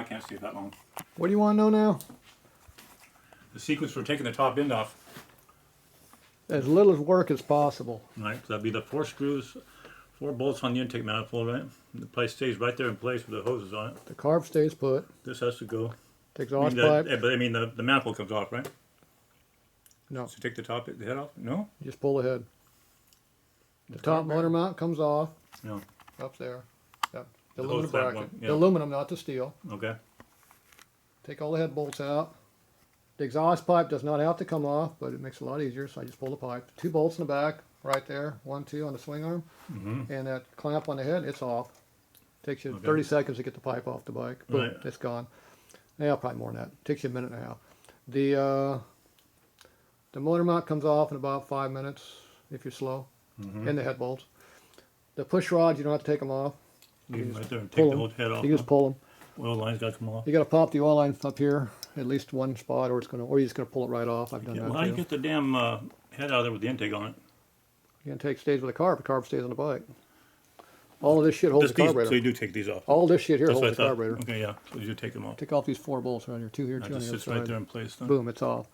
I can't see it that long. What do you want to know now? The sequence for taking the top end off. As little work as possible. Right, so that'd be the 4 screws, 4 bolts on the intake manifold, right? The place stays right there in place with the hoses on it. The carb stays put. This has to go. The exhaust pipe. But I mean, the manifold comes off, right? No. So take the head off? No? You just pull the head. The top motor mount comes off. No. Up there. Yep. The The aluminum hose clamp bracket. one, yeah. The aluminum, not the steel. Okay. Take all the head bolts out. The exhaust pipe does not have to come off, but it makes it a lot easier, so I just pull the pipe. 2 bolts in the back, right there. 1, 2 on the swing arm. And that clamp on the head, it's off. Takes you 30 seconds to get the pipe off the bike. Boom, Right. it's gone. Yeah, probably more than that. Takes you a minute and a half. The motor mount comes off in about 5 minutes if you're slow. And the head bolts. The push rods, you don't have to take them off. You can right there and pull take the them. whole head off. You can just pull them. Oil lines got to come off. You got to pop the oil line up here, at least one spot, or you're just gonna pull it right off. I've done that Well, how do you too. get the damn head out of there with the intake on it? You can stays with the carb. The carb stays on the bike. All of this shit holds the carburetor. So you do take these off? All this shit here That's what holds I the thought. carburetor. Okay, yeah. So you do take them off. Take off these 4 bolts right here. 2 here, 2 That on just the other sits right side. there in place then. Boom, it's off.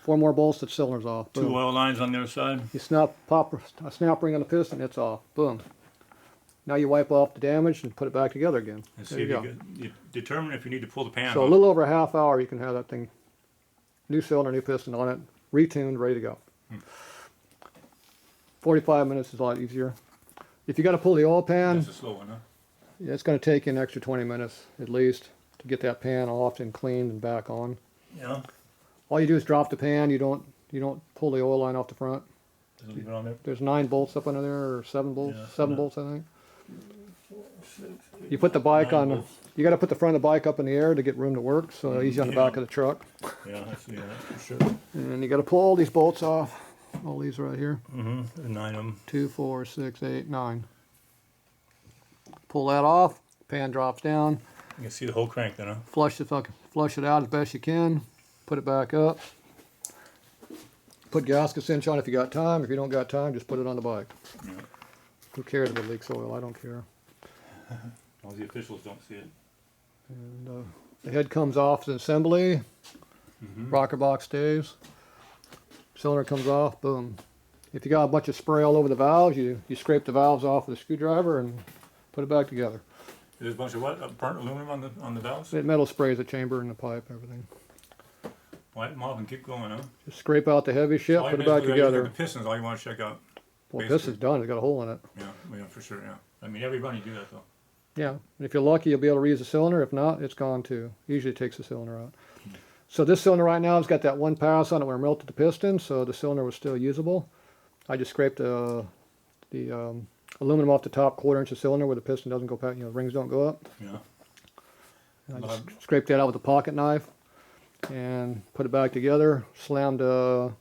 4 more bolts, the cylinder's off. 2 Boom. oil lines on the other side. You pop a snap ring on the piston, it's off. Boom. Now you wipe off the damage and put it back together again. And There see you if go. you determine if you need to pull the pan So a off. little over a half hour, you can have that thing, new cylinder, new piston on it, retuned, ready to go. 45 minutes is a lot easier. If you got to pull the oil pan, That's a slow one, huh? yeah, it's going to take you an extra 20 minutes at least to get that pan off and cleaned and back on. Yeah. All you do is drop the pan. You don't pull the oil line off the front. Just leave it on there. There's 9 bolts up under there, or 7 bolts, Yeah, 7 yeah. bolts I think. You put the bike 9 on. bolts. You got to put the front of the bike up in the air to get room to work. So easy on the back of the truck. Yeah, I see that for sure. And you got to pull all these bolts off. All these right here. 9 of them. 2, 4, 6, 8, 9. Pull that off. Pan drops down. You can see the whole crank then, huh? Flush it out as best you can. Put it back up. Put gasket cinch on if you got time. If you don't got time, just put it on the bike. Yeah. Who cares if it leaks oil? I don't care. As long as the officials don't see it. And the head comes off the assembly. Rocker box stays. Cylinder comes off. Boom. If you got a bunch of spray all over the valves, you scrape the valves off with a screwdriver and put it back together. There's a bunch of what? Burnt aluminum on the valves? It metal sprays the chamber and the pipe, everything. Wipe them off and keep going, huh? Just scrape out the heavy shit, All you put it back basically gotta do is together. The pistons, all you want to check out. Well, basically. piston's done. It's got a hole in it. Yeah, for sure, yeah. I mean, every run you do that, though. Yeah, and if you're lucky, you'll be able to reuse the cylinder. If not, it's gone too. Usually it takes the cylinder out. So this cylinder right now has got that one pass on it where I melted the piston, so the cylinder was still usable. I just scraped the aluminum off the top 1/4 inch of cylinder where the piston doesn't go past, the rings don't go up. Yeah. And I just scraped that out with a pocket knife and put it back together. Slammed the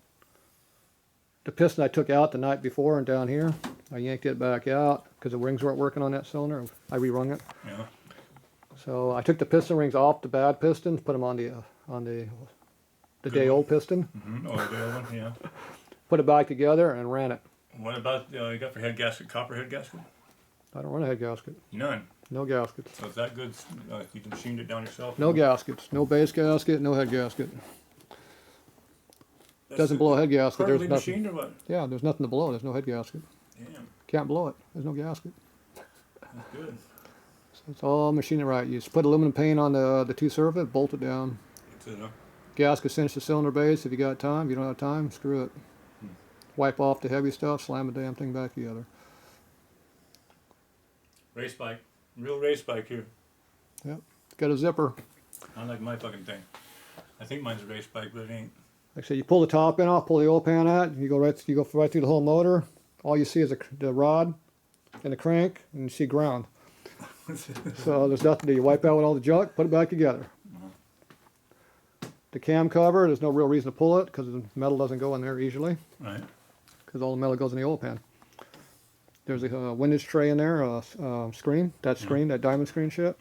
piston I took out the night before and down here. I yanked it back out because the rings weren't working on that cylinder. I rerung it. Yeah. So I took the piston rings off the bad pistons, put them on the day old piston, Oh, the other one, yeah. put it back together and ran it. What about you got for head gasket, copper head gasket? I don't run a head gasket. None. No gaskets. So it's that good? You machined it down yourself? No gaskets. No base gasket. No head gasket. Doesn't blow a head gasket. There's Perfectly nothing. machined or what? Yeah, there's nothing to blow. There's no head gasket. Damn, Can't blow it. There's no gasket. that's good. So it's all machined right. You just put aluminum paint on the 2 surface, bolt it down. That's it, huh? Gasket cinch the cylinder base if you got time. If you don't have time, screw it. Wipe off the heavy stuff, slam the damn thing back together. Race bike. Real race bike here. Yep. Got a zipper. Unlike my fucking thing. I think mine's a race bike, but it ain't. Like I said, you pull the top end off, pull the oil pan out, you go right through the whole motor. All you see is the rod and the crank, and you see ground. So there's nothing to do. You wipe out with all the junk, put it back together. The cam cover, there's no real reason to pull it because the metal doesn't go in there easily. Right. Because all the metal goes in the oil pan. There's a windage tray in there, screen, that diamond screen shit.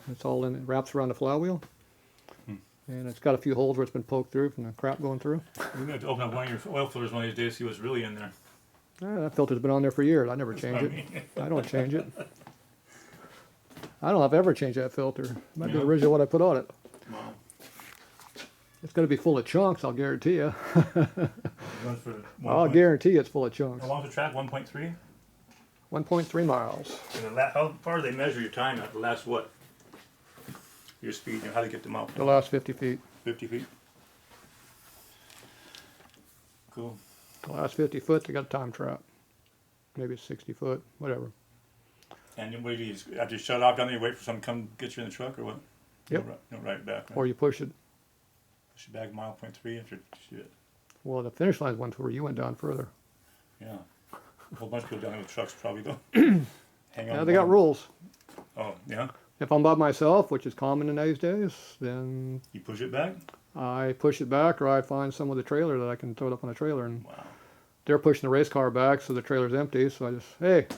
It's all in, it wraps around the flywheel. And it's got a few holes where it's been poked through from the crap going through. We're going to have to open up one of your oil filters one of these days to see what's really in there. That filter's been on there for years. I never change it. I don't change it. I don't know if I've ever changed that filter. It might be Yeah. the original what I put on it. Wow. It's going to be full of chunks, I'll guarantee you. Runs for I'll guarantee it's full of chunks. How long's the track? 1.3? 1.3 miles. And how far do they measure your time at? The last what? Your speed, how to get them out? The last 50 feet. 50 feet. Cool. The last 50 foot, they got a time trap. Maybe it's 60 foot, whatever. And you wait, you just, after you shut off down there, you wait for someone to come get you in the truck, or what? Yep. You'll ride it back, right? Or you push it. Push it back mile .3 after shit. Well, the finish line's one where you went down further. Yeah. A whole bunch of people down there with trucks probably though. Hang on. Yeah, they got rules. Oh, yeah? If I'm by myself, which is common in these days, then You push it back? I push it back, or I find someone with a trailer that I can throw it up on a trailer, and Wow. they're pushing the race car back, so the trailer's empty. So I just, hey, how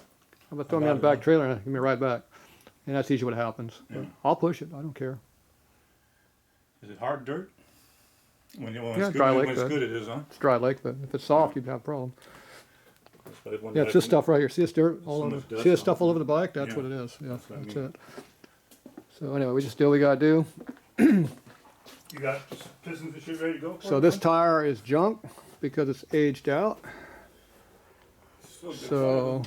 about throw me on the back trailer and give me a ride back? And that's usually what happens. Yeah. But I'll push it. I don't care. Is it hard dirt? When Yeah, it's good, dry lake when it's bed. good it is, huh? It's dry lake, but if it's soft, you'd have a problem. But when Yeah, it's this stuff right here. See this dirt all So over? much dust See this on stuff it. all over the bike? That's Yeah. what it is. Yeah, That's what I that's mean. it. So anyway, we just do what we gotta do. You got pistons and shit ready to go for So it, this huh? tire is junk because it's aged out. Still good So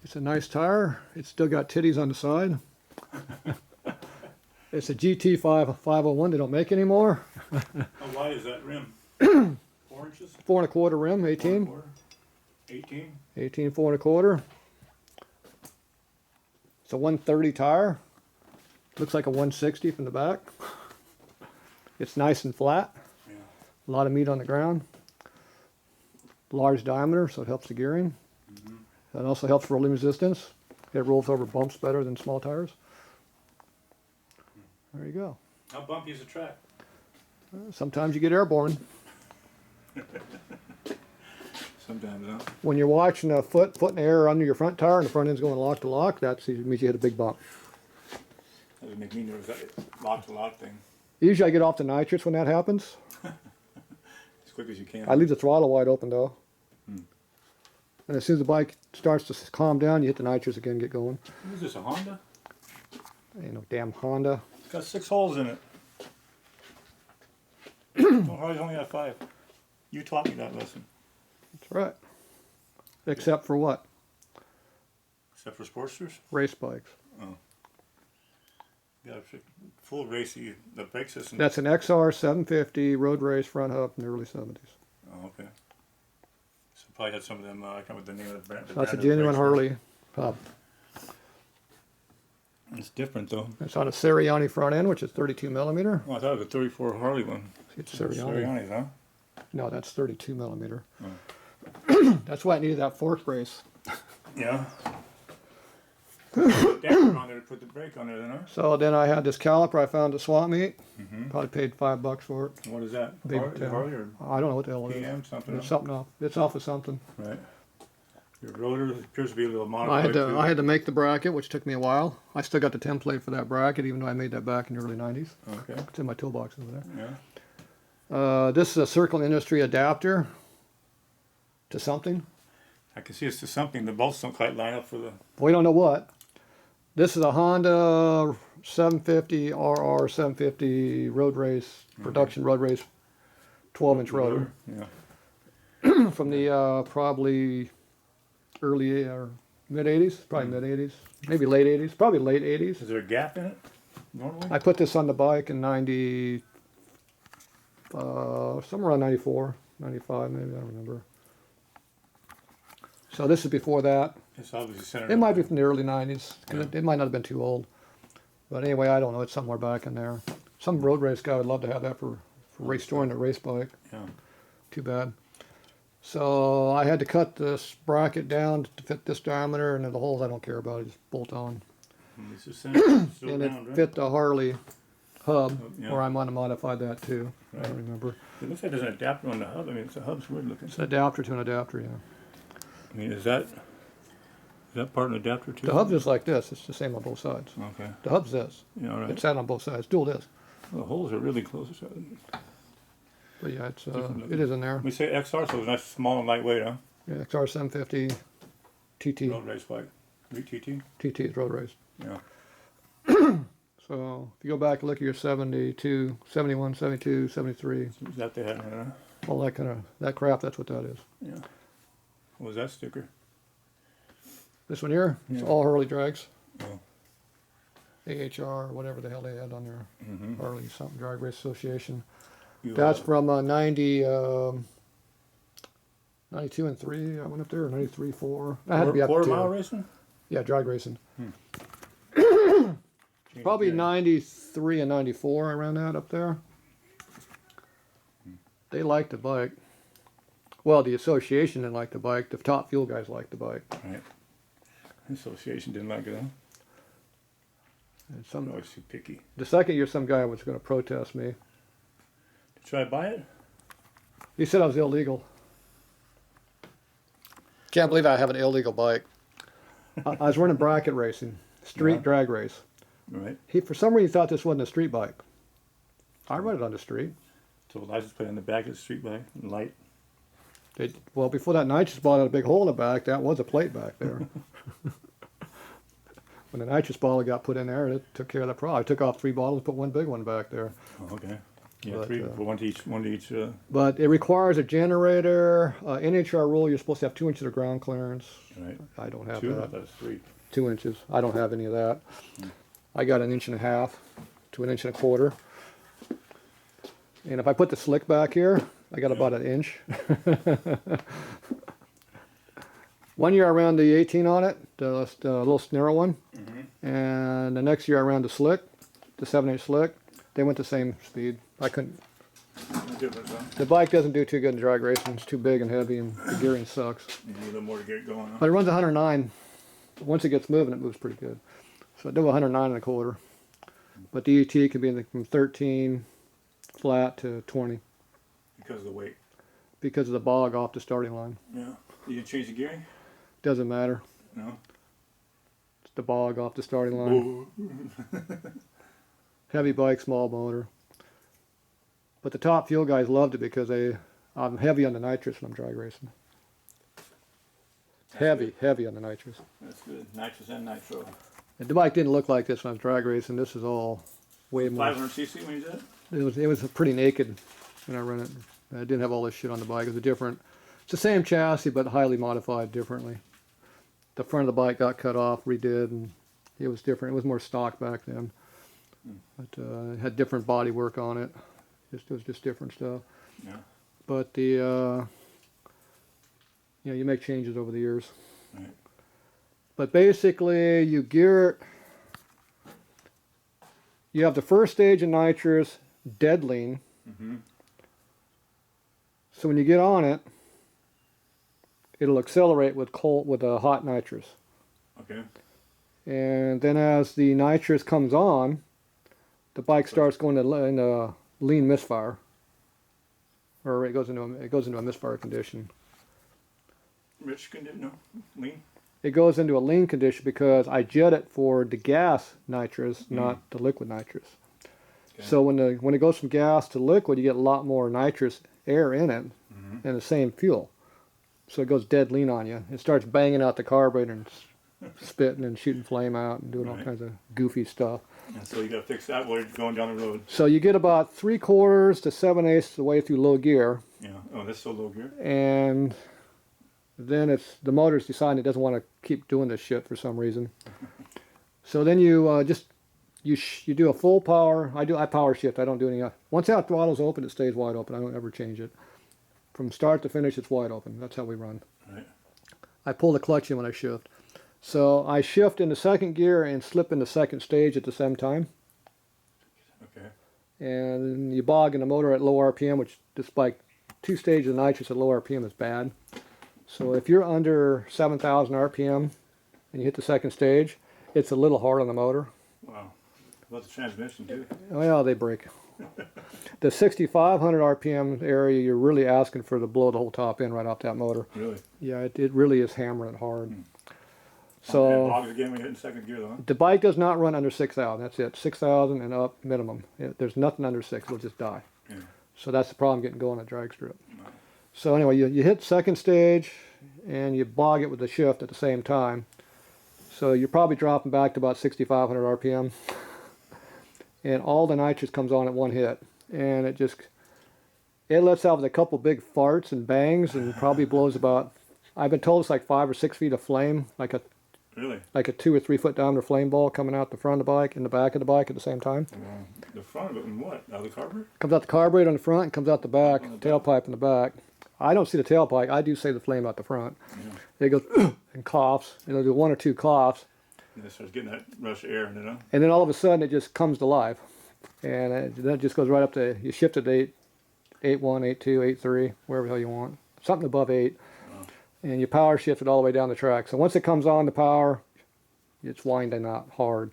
it's a nice tire. It's still got titties on the side. It's a GT 501 they don't make anymore. How wide is that rim? 4 inches? 4 1/4 rim, 18. 1/4? 18? 18, 4 1/4. It's a 130 tire. Looks like a 160 from the back. It's nice and flat. Yeah. A lot of meat on the ground. Large diameter, so it helps the gearing. That also helps rolling resistance. It rolls over bumps better than small tires. There you go. How bumpy is the track? Sometimes you get airborne. Sometimes, huh? When you're watching a foot in the air under your front tire and the front end's going lock to lock, that means you hit a big bump. That would make me nervous, that lock to lock thing. Usually I get off the nitrous when that happens. As quick as you can. I leave the throttle wide open though. And as soon as the bike starts to calm down, you hit the nitrous again, get going. What is this, a Honda? Ain't no damn Honda. It's got 6 holes in it. Oh, Harley's only got 5. You taught me that lesson. That's right. Except for what? Except for Sportsters? Race bikes. You got a full racy, the brake system. That's an XR 750 road race front hub in the early 70s. Oh, okay. So probably had some of them, I can't remember the name of the brand. That's a genuine Harley hub. It's different though. It's on a Seriani front end, which is 32 millimeter. Oh, I thought it was a 34 Harley one. It's Seriani. Seriani's, huh? No, that's 32 millimeter. Oh. That's why I needed that fork brace. Yeah. Damper on there to put the brake on there then, huh? So then I had this caliper I found at swap meet. Probably paid $5 for it. What is that? Big Harley, town. Harley or I don't know what the hell it is. PM something? It's Huh? something off. It's off of something. Right. Your rotor appears to be a little I modified had to too. I had to make the bracket, which took me a while. I still got the template for that bracket, even though I made that back in the early 90s. Okay. It's in my toolbox over there. Yeah. This is a Circle Industry adapter to something. I can see it's to something. The bolts don't quite line up for the. We don't know what. This is a Honda 750 RR 750 road race, production road race, 12-inch rotor Yeah. from the probably early or mid 80s, probably mid 80s, maybe late 80s, probably late 80s. Is there a gap in it normally? I put this on the bike in 90, somewhere around 94, 95 maybe, I don't remember. So this is before that. It's obviously centered. It up might be there. from the early 90s. Yeah. It might not have been too old. But anyway, I don't know. It's somewhere back in there. Some road race guy would love to have that for restoring a race bike. Yeah. Too bad. So I had to cut this bracket down to fit this diameter, and then the holes I don't care about. I just bolt on. And This is centered still And down, it right? fit the Harley hub, Yeah. or I might have modified that too. I Right. don't remember. It looks like there's an adapter on the hub. I mean, the hub's weird looking. It's an adapter to an adapter, yeah. I mean, is that part of the adapter too? The hub's just like this. It's the same on both sides. Okay. The hub's this. Yeah, all right. It's that on both sides. Dual disc. The holes are really close. But yeah, it's Different looking. it is in there. We say XR, so it's nice, small and lightweight, huh? Yeah, XR 750 TT. Road race bike. TT. TT is road race. Yeah. So if you go back and look at your 72, 71, 72, 73, Is that they had? all that kind of, that crap, that's what that is. Yeah. What was that sticker? This one here, it's Yeah. all Harley drags. Oh. AHR, whatever the hell they had on there. Mm-hmm. Harley something, Drag Race Association. You, That's from 92 and 3. I went up there, 93, 4. I had to be up quarter to mile racing? Yeah, drag racing. Change Probably gear. 93 and 94. I ran that up there. They liked the bike. Well, the association didn't like the bike. The top fuel guys liked the bike. Right. The association didn't like it, huh? And some, Always too picky. the second year, some guy was going to protest me. Try to buy it? He said I was illegal. Can't believe I have an illegal bike. I was running bracket racing, street Yeah. drag race. Right. He, for some reason, thought this wasn't a street bike. I run it on the street. So license plate on the back of the street bike, and light. Well, before that nitrous ball had a big hole in the back, that was a plate back there. When the nitrous bottle got put in there, it took care of that problem. I took off 3 bottles, put one big one back there. Oh, okay. Yeah, But, 3 for one to each. One to each. But it requires a generator. NHR rule, you're supposed to have 2 inches of ground clearance. Right. I don't have 2. I that. thought it was 3. 2 inches. I don't have any of that. I got 1.5 inches to 1.25 inches. And if I put the slick back here, I got about 1 inch. One year I ran the 18 on it, the little narrow one. And the next year I ran the slick, the 7-inch slick. They went the same speed. I couldn't. No difference, huh? The bike doesn't do too good in drag racing. It's too big and heavy, and the gearing sucks. You need a little more to get it going, huh? But it runs 109. Once it gets moving, it moves pretty good. So I do 109 1/4. But the ET can be from 13 flat to 20 Because of the weight. because of the bog off the starting line. Yeah. You change the gearing? Doesn't matter. No. It's the bog off the starting line. Heavy bike, small motor. But the top fuel guys loved it because I'm heavy on the nitrous when I'm drag racing. Heavy on the nitrous. That's good. Nitrous and nitro. And the bike didn't look like this when I was drag racing. This is all way more. 500cc when you did it? It was pretty naked when I ran it. I didn't have all this shit on the bike. It was it's the same chassis but highly modified differently. The front of the bike got cut off, redid, and it was different. It was more stock back then. But it had different body work on it. It was just different stuff. Yeah. But you make changes over the years. Right. But basically, you gear it. You have the first stage of nitrous, dead lean. So when you get on it, it'll accelerate with a hot nitrous. Okay. And then as the nitrous comes on, the bike starts going into lean misfire, or it goes into a misfire condition. Rich condition? No. Lean? It goes into a lean condition because I jet it for the gas nitrous, not the liquid nitrous. Okay. So when it goes from gas to liquid, you get a lot more nitrous air in it, and the same fuel. So it goes dead lean on you. It starts banging out the carburetor and spitting and shooting flame out and doing all kinds of goofy stuff. And so you got to fix that while you're going down the road. So you get about 3/4 to 7/8 the way through low gear, Yeah. Oh, that's so low gear. and then the motor's deciding it doesn't want to keep doing this shit for some reason. So then you you do a full power. I power shift. I don't do any. Once that throttle's open, it stays wide open. I don't ever change it. From start to finish, it's wide open. That's how we run. Right. I pull the clutch in when I shift. So I shift into second gear and slip into second stage at the same time. Okay. And you bog in the motor at low RPM, which this bike, 2 stages of nitrous at low RPM is bad. So if you're under 7,000 RPM and you hit the second stage, it's a little hard on the motor. Wow. About the transmission too. Well, they break. The 6,500 RPM area, you're really asking for to blow the whole top end right off that motor. Really? Yeah, it really is hammering it hard. And So bogs again when you hit in second gear though, huh? the bike does not run under 6,000. That's it. 6,000 and up minimum. There's nothing under 6. It'll just die. Yeah. So that's the problem getting going at drag strip. So anyway, you hit second stage and you bog it with the shift at the same time. So you're probably dropping back to about 6,500 RPM. And all the nitrous comes on at one hit. And it lets out a couple big farts and bangs and probably blows about, I've been told it's like 5 or 6 feet of flame, like a Really? like a 2 or 3 foot diameter flame ball coming out the front of the bike and the back of the bike at the same time. The front of it and what? Out of the carburetor? Comes out the carburetor on the front and comes out the back, On the tailpipe in the back. I don't see the tailpipe. I do see the flame out the front. Yeah. It goes and coughs. It'll do 1 or 2 coughs. And it starts getting that rush of air in it, huh? And then all of a sudden it just comes to life. And then it just goes right up to, you shift it to 8.1, 8.2, 8.3, wherever the hell you want. Something above 8. Wow. And you power shift it all the way down the track. So once it comes on the power, it's winding out hard.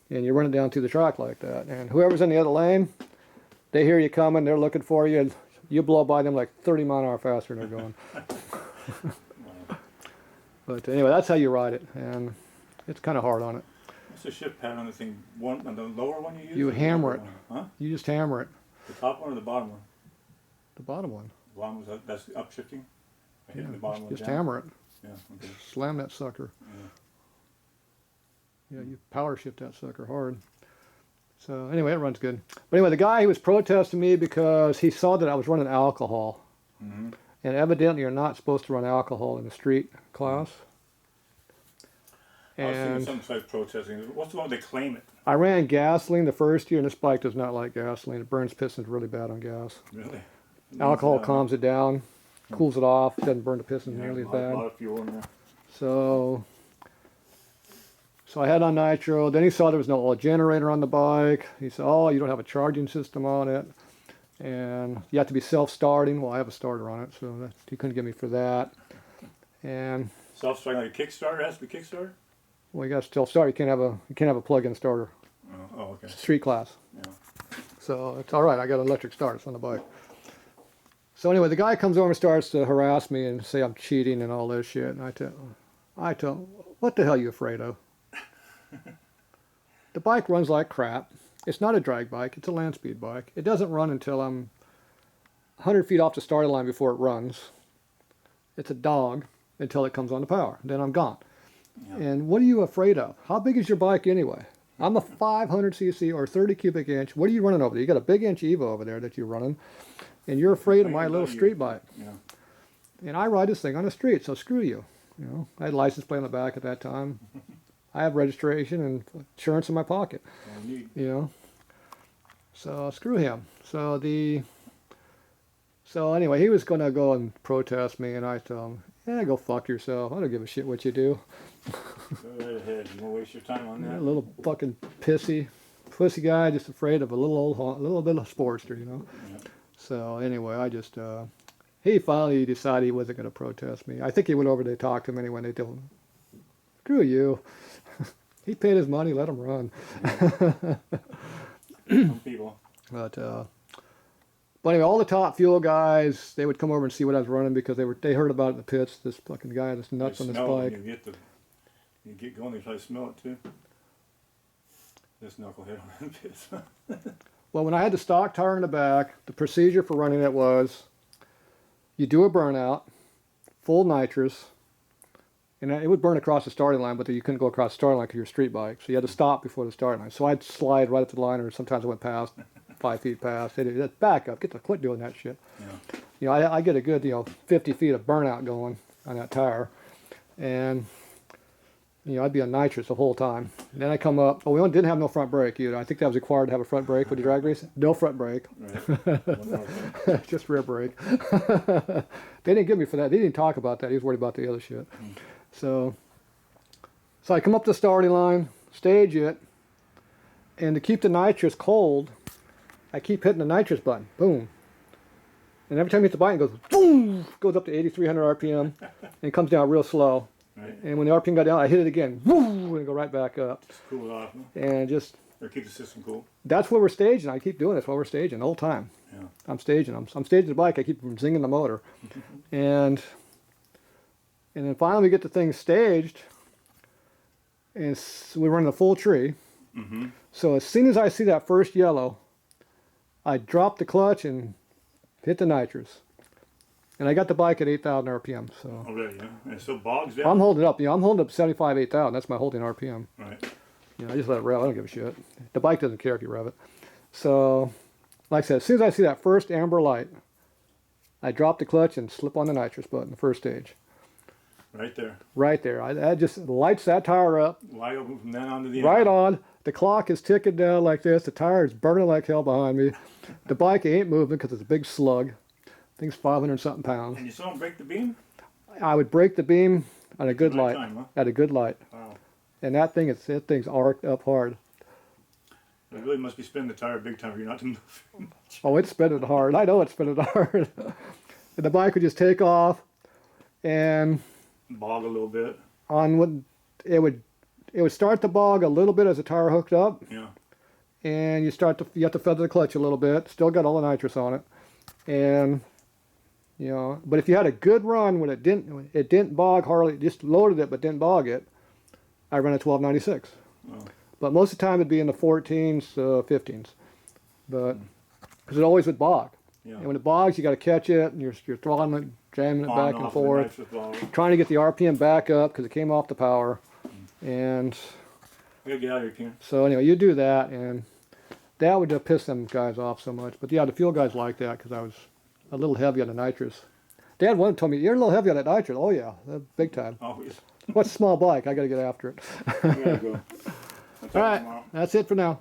And you run it down through the track like that. And whoever's in the other lane, they hear you coming, they're looking for you, and you blow by them like 30 mile an hour faster than they're going. But anyway, that's how you ride it. And it's kind of hard on it. What's the shift pattern on the thing? One on the lower one you use? You or the hammer upper it. one? Huh? You just hammer it. The top one or the bottom one? The bottom one. The bottom was that's the upshifting? By hitting Yeah, the bottom one just down? hammer it. Yeah, okay. Slam that sucker. Yeah. Yeah, you power shift that sucker hard. So anyway, it runs good. But anyway, the guy, he was protesting me because he saw that I was running alcohol. Mm-hmm. And evidently you're not supposed to run alcohol in the street class. I was thinking And some type of protesting. What's the one where they claim it? I ran gasoline the first year, and this bike does not like gasoline. It burns pistons really bad on gas. Really? Alcohol calms it down, cools it off, doesn't burn the pistons nearly as A bad. lot of fuel in there. So I had on nitro. Then he saw there was no oil generator on the bike. He said, "Oh, you don't have a charging system on it, and you have to be self-starting." Well, I have a starter on it, so he couldn't get me for that. And Self-starting like a Kickstarter? It has to be Kickstarter? well, you got to still start. You can't have a plug-in starter. Oh, okay. Street class. Yeah. So it's all right. I got an electric start. It's on the bike. So anyway, the guy comes over and starts to harass me and say I'm cheating and all this shit. And I tell him, what the hell are you afraid of? The bike runs like crap. It's not a drag bike. It's a land speed bike. It doesn't run until I'm 100 feet off the starting line before it runs. It's a dog until it comes on the power. Then I'm gone. Yeah. And what are you afraid of? How big is your bike anyway? I'm a 500cc or 30 cubic inch. What are you running over there? You got a big inch Evo over there that you're running, and you're afraid of my little street bike. Yeah. And I ride this thing on the street, so screw you. You know, I had license plate on the back at that time. I have registration and insurance in my pocket. Well, neat. You know, so screw him. So anyway, he was going to go and protest me, and I told him, "Yeah, go fuck yourself. I don't give a shit what you do." Go right ahead. You won't waste your time on that. A little fucking pussy guy, just afraid of a little bit of sportster, you know. Yeah. So anyway, I just he finally decided he wasn't going to protest me. I think he went over to talk to him anyway. And they told him, "Screw you." He paid his money. Let him run. Some people. But anyway, all the top fuel guys, they would come over and see what I was running because they heard about it in the pits. This fucking guy that's nuts on this bike. You get going, they try to smell it too. This knucklehead on the pits. Well, when I had the stock tire in the back, the procedure for running it was you do a burnout, full nitrous, and it would burn across the starting line, but you couldn't go across the starting line because you're a street bike. So you had to stop before the starting line. So I'd slide right up to the line, or sometimes I went past, 5 feet past. They'd back up, quit doing that shit. Yeah. You know, I get a good, 50 feet of burnout going on that tire. And I'd be on nitrous the whole time. Then I come up. Oh, we didn't have no front brake either. I think that was required to have a front brake with the drag race. No front brake. Right. Just rear brake. They didn't give me for that. They didn't talk about that. He was worried about the other shit. So I come up the starting line, stage it, and to keep the nitrous cold, I keep hitting the nitrous button. Boom. And every time you hit the button, it goes boom, goes up to 8,300 RPM, and it comes down real slow. Right. And when the RPM got down, I hit it again, woo, and it go right back up. Just cool it off. Huh? And just Or keep the system cool. that's what we're staging. I keep doing this while we're staging the whole time. Yeah. I'm staging. I'm staging the bike. I keep zinging the motor, and then finally we get the thing staged, and we run the full tree. Mm-hmm. So as soon as I see that first yellow, I drop the clutch and hit the nitrous. And I got the bike at 8,000 RPM, so. Already, yeah. And so bogs down. I'm holding up, I'm holding up 75, 8,000. That's my holding RPM. Right. I just let it rev. I don't give a shit. The bike doesn't care if you rev it. So, like I said, as soon as I see that first amber light, I drop the clutch and slip on the nitrous button, the first stage. Right there. Right there. That just lights that tire up. Wide open from then on to the end. Right on. The clock is ticking down like this. The tire is burning like hell behind me. The bike ain't moving because it's a big slug. Thing's 500 something pounds. And you still don't break the beam? I would break the beam at a good light. Time, huh? At a good light. Wow. And that thing's arced up hard. You really must be spinning the tire big time for you not to move. Oh, it's spinning hard. I know it's spinning hard. And the bike would just take off, and Bog a little bit. it would start to bog a little bit as the tire hooked up, Yeah. and you have to feather the clutch a little bit. Still got all the nitrous on it, and but if you had a good run when it didn't bog Harley, just loaded it but didn't bog it, I ran a 1296. Oh. But most of the time it'd be in the 14s, 15s, but because it always would bog. Yeah. And when it bogs, you got to catch it, and you're throttling it, jamming it On back and and off the forth, nitrous ball. trying to get the RPM back up because it came off the power. And I gotta get out of here, Ken. so anyway, you do that, and that would just piss them guys off so much. But yeah, the fuel guys like that because I was a little heavy on the nitrous. Dad one told me, "You're a little heavy on that nitrous." Oh yeah, big time. Always. What's a small bike? I got to get after it. I gotta go. All right, that's it for now.